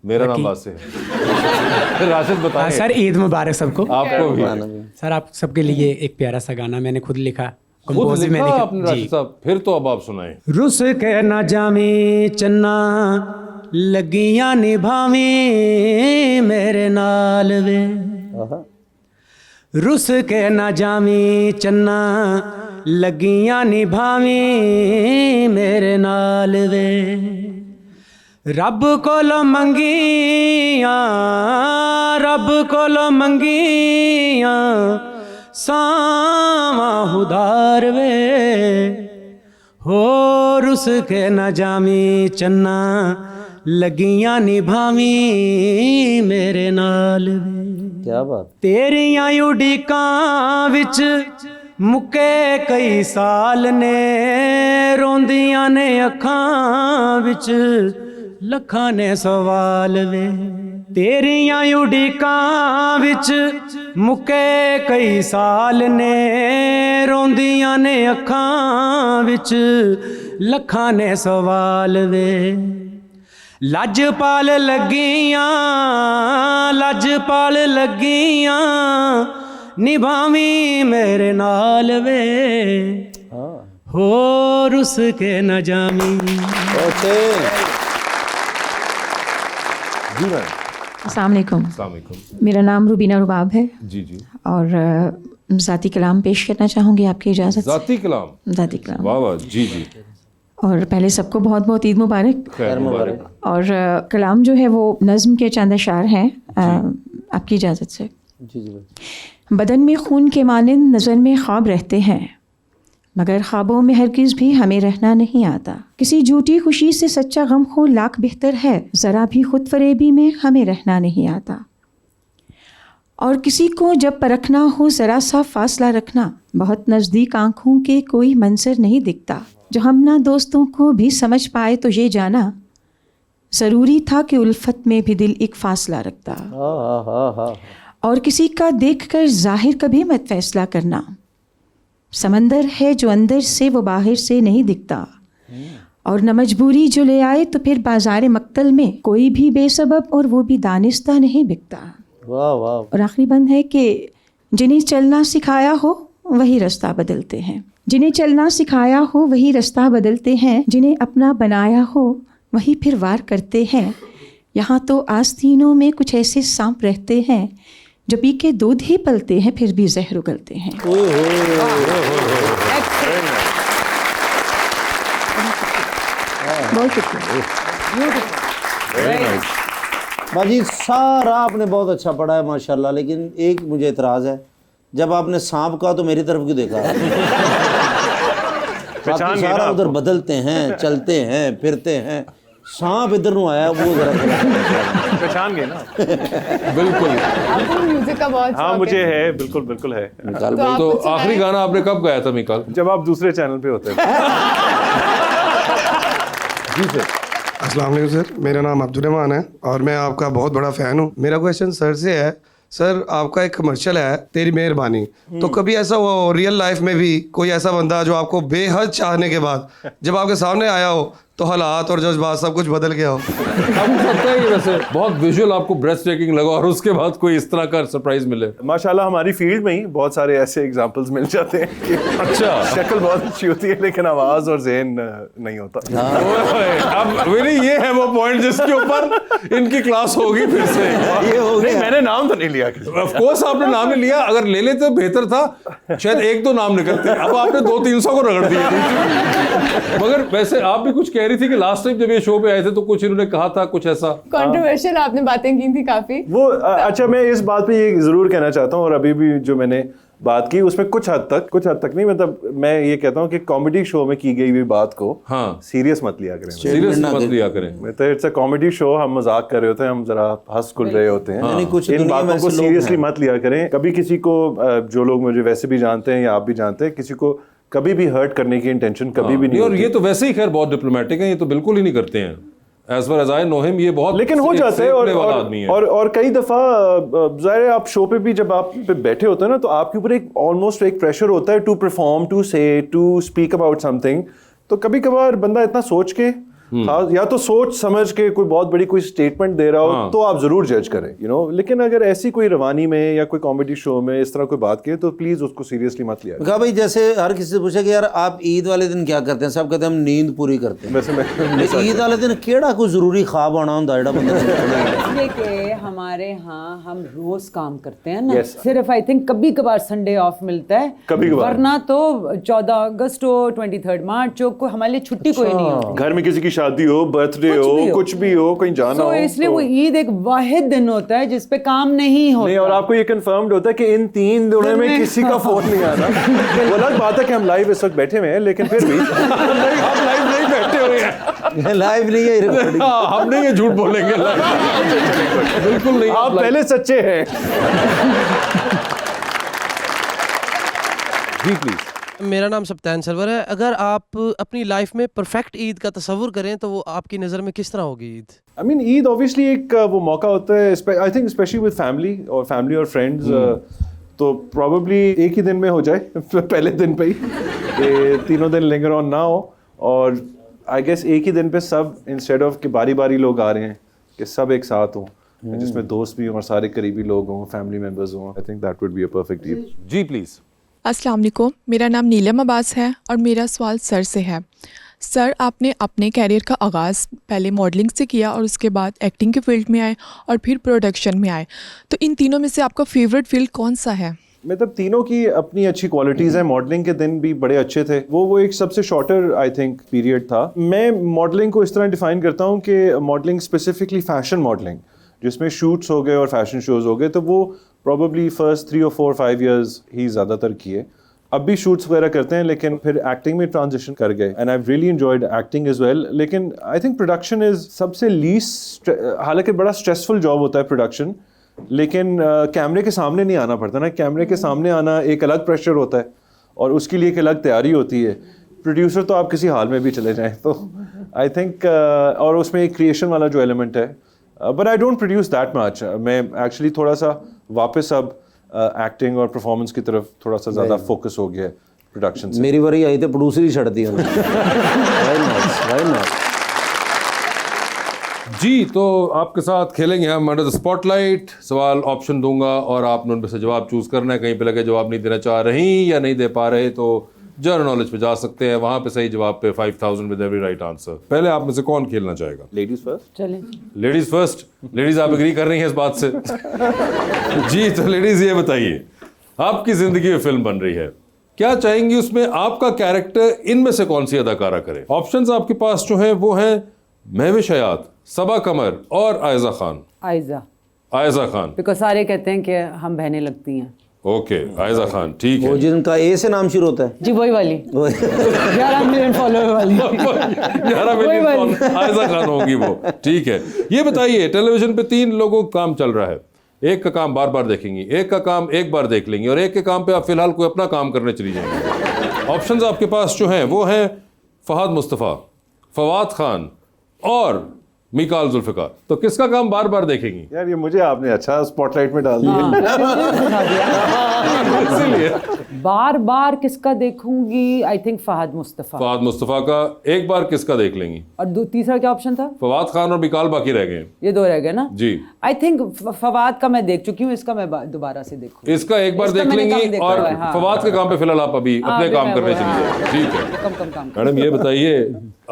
मेरा नाम वासिफ है। राशिद बताएं। सर ईद मुबारक सबको। आपको भी। सर आप सबके लिए एक प्यारा सा गाना मैंने खुद लिखा, खुद कंपोज भी लिखा मैंने आपने राशिद साहब? फिर तो अब आप सुनाएं। रुस के ना जामी चन्ना लगियां निभावी मेरे नाल वे, रुस के ना जामी चन्ना लगियां निभावी मेरे नाल वे, रब कोलो मंगियां रब कोलो मंगियां सावा उधार वे, हो रुस के न जामी चन्ना लगियां निभावी मेरे नाल वे। क्या बात। तेरियां उड़ीकां विच मुके कई साल ने, रोंदियां ने अखां विच लखां ने सवाल वे, तेरियां उड़ीकां विच मुके कई साल ने, रोंदियां ने अखां विच लखां ने सवाल वे, लजपाल लगियां लजपाल लगियां निभावी मेरे नाल वे, हो रुस के न जामी। जी मैम। अस्सलाम वालेकुम। अस्सलाम वालेकुम। मेरा नाम रुबीना रुबाब है जी जी। और ज़ाती कलाम पेश करना चाहूँगी आपकी इजाज़त से। ज़ाती कलाम। ज़ाती कलाम। वाह वाह। जी जी। और पहले सबको बहुत बहुत ईद मुबारक। खैर मुबारक। और कलाम जो है वो नज़्म के चंद अशार हैं आपकी इजाज़त से। जी जी। बदन में खून के मानिंद नज़र में ख्वाब रहते हैं, मगर ख्वाबों में हरगिज़ भी हमें रहना नहीं आता। किसी झूठी खुशी से सच्चा गम खो लाख बेहतर है, ज़रा भी खुद फरेबी में हमें रहना नहीं आता। और किसी को जब परखना हो ज़रा सा फासला रखना, बहुत नज़दीक आँखों के कोई मंजर नहीं दिखता। जो हम ना दोस्तों को भी समझ पाए तो ये जाना ज़रूरी था कि उल्फत में भी दिल एक फासला रखता। और किसी का देखकर ज़ाहिर कभी मत फैसला करना, समंदर है जो अंदर से वो बाहर से नहीं दिखता। और न मजबूरी जो ले आए तो फिर बाजार मक्तल में कोई भी बेसबब और वो भी दानिस्ता नहीं बिकता। वाह वाह। और आखिरी बंद है कि जिन्हें चलना सिखाया हो वही रास्ता बदलते हैं, जिन्हें चलना सिखाया हो वही रास्ता बदलते हैं, जिन्हें अपना बनाया हो वही फिर वार करते हैं। यहाँ तो आस्तीनों में कुछ ऐसे सांप रहते हैं जो पी के दूध ही पलते हैं फिर भी जहर उगलते हैं। बहुत शुक्रिया। बाजी सारा आपने बहुत अच्छा पढ़ा है माशाल्लाह, लेकिन एक मुझे इतराज़ है, जब आपने सांप कहा तो मेरी तरफ क्यों देखा? बाकी सारा उधर बदलते हैं, चलते हैं, फिरते हैं, सांप इधर नु आया वो जरा पहचान गए ना। बिल्कुल। आपको म्यूजिक का बहुत हाँ शौक मुझे है, बिल्कुल बिल्कुल है। तो आखिरी गाना आपने कब गाया था मिकाल? जब आप दूसरे चैनल पे होते थे। जी सर। अस्सलाम वालेकुम सर, मेरा नाम अब्दुल रहमान है और मैं आपका बहुत बड़ा फ़ैन हूँ। मेरा क्वेश्चन सर से है, सर आपका एक कमर्शियल है तेरी मेहरबानी, तो कभी ऐसा हुआ रियल लाइफ में भी कोई ऐसा बंदा जो आपको बेहद चाहने के बाद जब आपके सामने आया हो तो हालात और जज्बात सब कुछ बदल गया हो? आपको लगता है कि वैसे बहुत विजुअल आपको ब्रेस्ट टेकिंग लगा और उसके बाद कोई इस तरह का सरप्राइज मिले? माशाल्लाह हमारी फील्ड में ही बहुत सारे ऐसे एग्जांपल्स मिल जाते हैं कि अच्छा शक्ल बहुत अच्छी होती है लेकिन आवाज और ज़हन नहीं होता। अब मेरी ये है वो पॉइंट जिसके ऊपर इनकी क्लास होगी फिर से। ये हो नहीं गया। मैंने नाम तो नहीं लिया किसी। ऑफ कोर्स आपने नाम नहीं लिया, अगर ले लेते तो बेहतर था, शायद एक दो नाम निकलते। अब आपने 200-300 को रगड़ दिया। मगर वैसे आप भी कुछ कह रही थी कि लास्ट टाइम जब ये शो पे आए थे तो कुछ इन्होंने कहा था कुछ ऐसा कंट्रोवर्शियल आपने बातें की थी काफी। वो अच्छा मैं इस बात पे ये जरूर कहना चाहता हूँ और अभी भी जो मैंने बात की उसमें कुछ हद तक नहीं, मतलब मैं ये कहता हूँ कि कॉमेडी शो में की गई हुई बात को सीरियस मत लिया करें। सीरियस मत लिया करें। मतलब इट्स अ कॉमेडी शो, हम मजाक कर रहे होते हैं, हम जरा हंस खुल रहे होते हैं, कुछ इन दुनिया में बातों को ऐसे लोग सीरियसली हैं। मत लिया करें। कभी किसी को जो लोग मुझे वैसे भी जानते हैं या आप भी जानते हैं, किसी को कभी भी हर्ट करने की इंटेंशन कभी भी नहीं और होती। ये तो वैसे ही खैर बहुत डिप्लोमेटिक है, ये तो बिल्कुल ही नहीं करते हैं। As far as I know him, ये बहुत लेकिन हो जाता है आदमी है। और कई दफा ज़ाहिर है आप शो पे भी जब आप पे बैठे होते हैं ना तो आपके ऊपर एक ऑलमोस्ट एक प्रेशर होता है टू परफॉर्म, टू से, टू स्पीक अबाउट समथिंग। तो कभी कभार बंदा इतना सोच के खास या तो सोच समझ के कोई बहुत बड़ी कोई स्टेटमेंट दे रहा हो तो आप जरूर जज करें, यू नो। लेकिन अगर ऐसी कोई रवानी में या कोई कॉमेडी शो में इस तरह कोई बात की तो प्लीज उसको सीरियसली मत लिया। कहा भाई जैसे हर किसी से पूछा कि यार आप ईद वाले दिन क्या करते हैं, सब कहते हैं हम नींद पूरी करते हैं। वैसे मैं ईद वाले दिन केड़ा कोई जरूरी ख्वाब आना होंदा जेड़ा बंदा इसलिए कि हमारे यहाँ हम रोज काम करते हैं ना, Yes. सिर्फ आई थिंक कभी कभार संडे ऑफ मिलता है, कभी-कभार। वरना तो 14 अगस्त हो 23 मार्च हो को हमारे लिए छुट्टी कोई नहीं होती। घर में किसी की शादी हो, बर्थडे कुछ भी हो, हो। कुछ भी हो, कहीं जाना हो, इसलिए तो- वो ईद एक वाहिद दिन होता है जिसपे काम नहीं होता। नहीं, और आपको ये कंफर्म्ड होता है कि इन 3 दिनों में किसी का फोन नहीं आना। वो अलग बात है कि हम लाइव इस वक्त बैठे हुए हैं, लेकिन फिर भी हम लाइव नहीं बैठे हुए हैं, लाइव नहीं है रिकॉर्डिंग। हम नहीं ये झूठ बोलेंगे live। बिल्कुल नहीं, आप live- पहले सच्चे हैं। जी प्लीज। मेरा नाम सप्तान सरवर है। अगर आप अपनी लाइफ में परफेक्ट ईद का तस्वुर करें तो वो आपकी नज़र में किस तरह होगी Eid? I mean Eid obviously एक वो मौका होता है, I think specially with family और फ्रेंड्स, तो प्रॉब्ली एक ही दिन में हो जाए पहले दिन पे ही, कि तीनों दिन लिंगर ऑन ना हो। और आई गेस एक ही दिन पे सब, इंस्टेड ऑफ कि बारी बारी लोग आ रहे हैं, कि सब एक साथ हों, जिसमें दोस्त भी हों और सारे करीबी लोग हों, फैमिली मेम्बर्स हों। I think that would be a perfect Eid. जी प्लीज। अस्सलाम वालेकुम, मेरा नाम नीलम अब्बास है और मेरा सवाल सर से है। सर, आपने अपने कैरियर का आगाज़ पहले मॉडलिंग से किया और उसके बाद एक्टिंग के फील्ड में आए और फिर प्रोडक्शन में आए, तो इन तीनों में से आपका फेवरेट फील्ड कौन सा है? मतलब तीनों की अपनी अच्छी क्वालिटीज़ हैं। मॉडलिंग के दिन भी बड़े अच्छे थे, वो एक सबसे शॉर्टर आई थिंक पीरियड था। मैं मॉडलिंग को इस तरह डिफाइन करता हूँ कि मॉडलिंग स्पेसिफिकली फैशन मॉडलिंग, जिसमें शूट्स हो गए और फैशन शोज हो गए, तो वो प्रॉबली फर्स्ट 3 और 4 5 ईयर्स ही ज़्यादातर किए। अब भी शूट्स वगैरह करते हैं, लेकिन फिर एक्टिंग में ट्रांजिशन कर गए, and I really enjoyed acting as well. लेकिन आई थिंक प्रोडक्शन इज़ सबसे लीस्ट, हालांकि बड़ा स्ट्रेसफुल जॉब होता है प्रोडक्शन, लेकिन कैमरे के सामने नहीं आना पड़ता ना। कैमरे के सामने आना एक अलग प्रेशर होता है और उसके लिए एक अलग तैयारी होती है। प्रोड्यूसर तो आप किसी हाल में भी चले जाएं, तो आई थिंक और उसमें एक क्रिएशन वाला जो एलिमेंट है, but I don't produce that much. मैं एक्चुअली थोड़ा सा वापस अब एक्टिंग और परफॉर्मेंस की तरफ थोड़ा सा ज़्यादा फोकस हो गया है प्रोडक्शन से। मेरी बारी आई तो प्रोड्यूसर ही छड़ दिया Why not? जी, तो आपके साथ खेलेंगे हम अंडर द स्पॉटलाइट। सवाल ऑप्शन दूंगा और आपने उनमें से जवाब चूज करना है। कहीं पे लगे जवाब नहीं देना चाह रही या नहीं दे पा रहे तो जनरल नॉलेज पे जा सकते हैं, वहां पे सही जवाब पे 5000 विद एवरी राइट आंसर। पहले आप में से कौन खेलना चाहेगा? Ladies first. चलें। Ladies first. लेडीज आप एग्री कर रही हैं इस बात से? जी, तो लेडीज ये बताइए, आपकी जिंदगी में फिल्म बन रही है, क्या चाहेंगी उसमें आपका कैरेक्टर इनमें से कौन सी अदाकारा करे? ऑप्शंस आपके पास जो हैं वो हैं महविश हयात, सबा कमर और आयजा खान। आयजा खान, बिकॉज सारे कहते हैं कि हम बहनें लगती हैं। ओके, आयजा खान, ठीक है। वो जिनका ए से नाम शुरू होता है जी, वही वाली 11 मिलियन फॉलोअर वाली 11 मिलियन आयजा खान होगी वो, ठीक है। ये बताइए, टेलीविजन पे 3 लोगों का काम चल रहा है, एक का काम बार बार देखेंगी, एक का काम एक बार देख लेंगी और एक के काम पे आप फिलहाल कोई अपना काम करने चली जाएंगी। ऑप्शंस आपके पास जो हैं वो हैं फहद मुस्तफ़ा, फवाद खान और मिकाल जुल्फ़िकार। तो किसका काम बार बार देखेंगी? यार ये मुझे आपने अच्छा स्पॉटलाइट में डाल दिया। इसीलिए बार बार किसका देखूंगी? I think Fahad Mustafa. फहद मुस्तफ़ा का एक बार किसका देख लेंगी? और तीसरा क्या ऑप्शन था? फवाद खान और मिकाल बाकी रह गए। ये 2 रह गए ना जी। आई थिंक फवाद का मैं देख चुकी हूँ, इसका मैं दोबारा से देखूँ। इसका एक बार इसका देख मैंने कम लेंगी देखा और हुआ है, हाँ। फवाद के काम पे फिलहाल आप अभी अपने अभी काम मैं करने वो, चली हाँ। जाए, ठीक है। कम काम मैडम ये बताइए,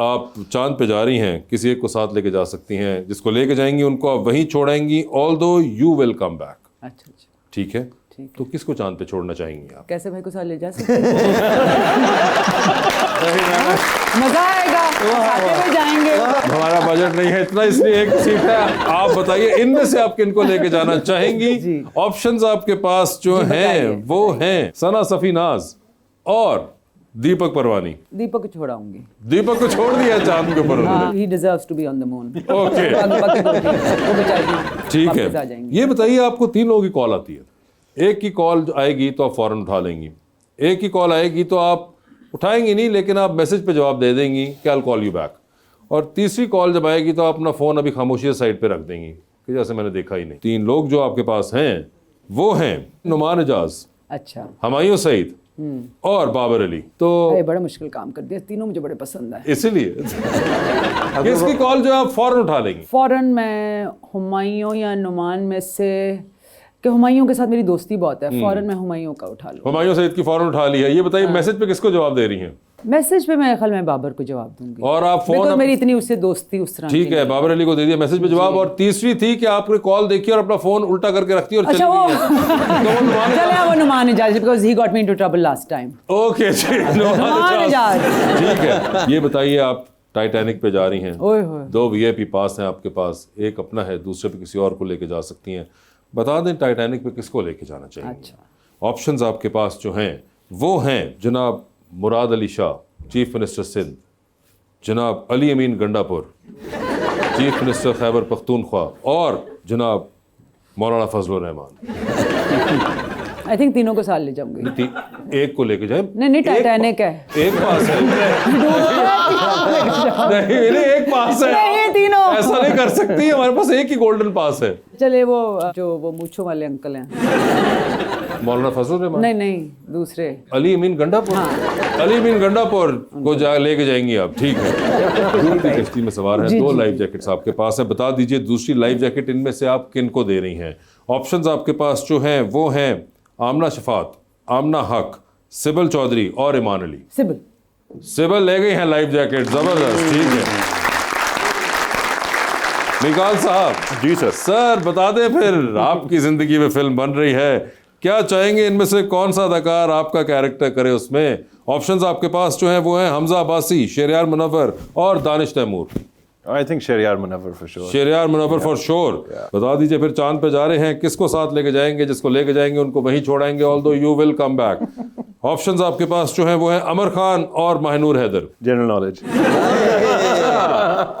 आप चांद पे जा रही हैं, किसी एक को साथ लेके जा सकती हैं, जिसको लेके जाएंगी उनको आप वहीं छोड़ेंगी, although you will come back. अच्छा, ठीक है, तो किसको चांद पे छोड़ना चाहेंगी आप? कैसे भाई को साथ ले जा सकते हैं? मजा आएगा, साथे में जाएंगे। हमारा बजट नहीं है इतना, इसलिए एक सीट है। आप बताइए इनमें से आप किनको लेके जाना चाहेंगी? ऑप्शंस आपके पास जो हैं वो हैं सना सफी नाज और दीपक परवानी। दीपक को छोड़ाऊंगी। दीपक को छोड़ दिया चांद के ऊपर उन्होंने। He deserves to be on the moon. Okay, ठीक है। ये बताइए, आपको 3 लोगों की कॉल आती है, एक की कॉल आएगी तो आप फौरन उठा लेंगी, एक की कॉल आएगी तो आप उठाएंगी नहीं लेकिन आप मैसेज पे जवाब दे देंगी कि I will call you back, और तीसरी कॉल जब आएगी तो आप अपना फ़ोन अभी खामोशी साइड पे रख देंगी कि जैसे मैंने देखा ही नहीं। 3 लोग जो आपके पास हैं वो हैं नुमान एजाज, अच्छा, हुमायूं सईद और बाबर अली। तो ये बड़ा मुश्किल काम कर दिया, तीनों मुझे बड़े पसंद है। इसीलिए किसकी कॉल जो आप फौरन उठा लेंगी? फ़ौरन मैं हुमायूं या नुमान में से, कि हुमायूं के साथ मेरी दोस्ती बहुत है, फ़ौरन मैं हुमायूं का उठा लूँ। हुमायूं सईद की फौरन उठा ली है। ये बताइए मैसेज पे किसको जवाब दे रही हैं? मैसेज पे मैं ख्याल मैं बाबर को जवाब दूंगी। और आप फोन मेरी इतनी उससे दोस्ती उस तरह ठीक है, बाबर अली को दे दिया मैसेज पे जवाब। और तीसरी थी कि आपने कॉल देखी और अपना फोन उल्टा करके रखती और चली अच्छा, वो गई है। तो वो नुमान चले वो Nauman Ijaz, because he got me into trouble last time. Okay ji, Nauman Ijaz. ठीक है। ये बताइए आप टाइटैनिक पे जा रही हैं, ओए होए। 2 वीआईपी पास हैं आपके पास, एक अपना है, दूसरे पे किसी और को लेके जा सकती हैं। बता दें टाइटैनिक पे किसको लेके जाना चाहिए? अच्छा। ऑप्शंस आपके पास जो हैं वो हैं जनाब मुराद अली शाह, चीफ मिनिस्टर सिंध, जनाब अली अमीन गंडापुर, चीफ मिनिस्टर खैबर पख्तूनख्वा, और जनाब मौलाना फजलुर रहमान। आई थिंक तीनों को साथ ले जाऊंगी। एक को लेके जाए। नहीं टाइटैनिक है। एक पास है। नहीं, एक पास है। नहीं, तीनों। ऐसा नहीं कर सकती, हमारे पास एक ही गोल्डन पास है। चले वो जो वो मूंछों वाले अंकल हैं। मौलाना फजलुर रहमान? नहीं दूसरे। अली अमीन गंडापुर। अली अमीन गंडापुर को लेके जाएंगी आप, ठीक है। दूर की कश्ती में सवार हैं, 2 लाइफ जैकेट्स आपके पास है। बता दीजिए दूसरी लाइफ जैकेट इनमें से आप किन को दे रही हैं? ऑप्शंस आपके पास जो हैं वो हैं आमना शफात, आमना हक, सिबल चौधरी और ईमान अली। सिबल ले गई हैं लाइफ जैकेट, जबरदस्त, ठीक है। निकाल साहब। जी सर। सर बता दें फिर, आपकी जिंदगी में फिल्म बन रही है, क्या चाहेंगे इनमें से कौन सा अदाकार आपका कैरेक्टर करे उसमें? ऑप्शंस आपके पास जो हैं वो हैं हमजा अब्बासी, शहरयार मुनव्वर और Danish Taimur. I think Shehryar Munawar for sure. Shehryar Munawar for sure. बता दीजिए फिर, चांद पे जा रहे हैं, किसको साथ लेके जाएंगे? जिसको लेके जाएंगे उनको वहीं छोड़ाएंगे, although you will come back. Options आपके पास जो हैं वो हैं अमर खान और माहनूर हैदर। General knowledge.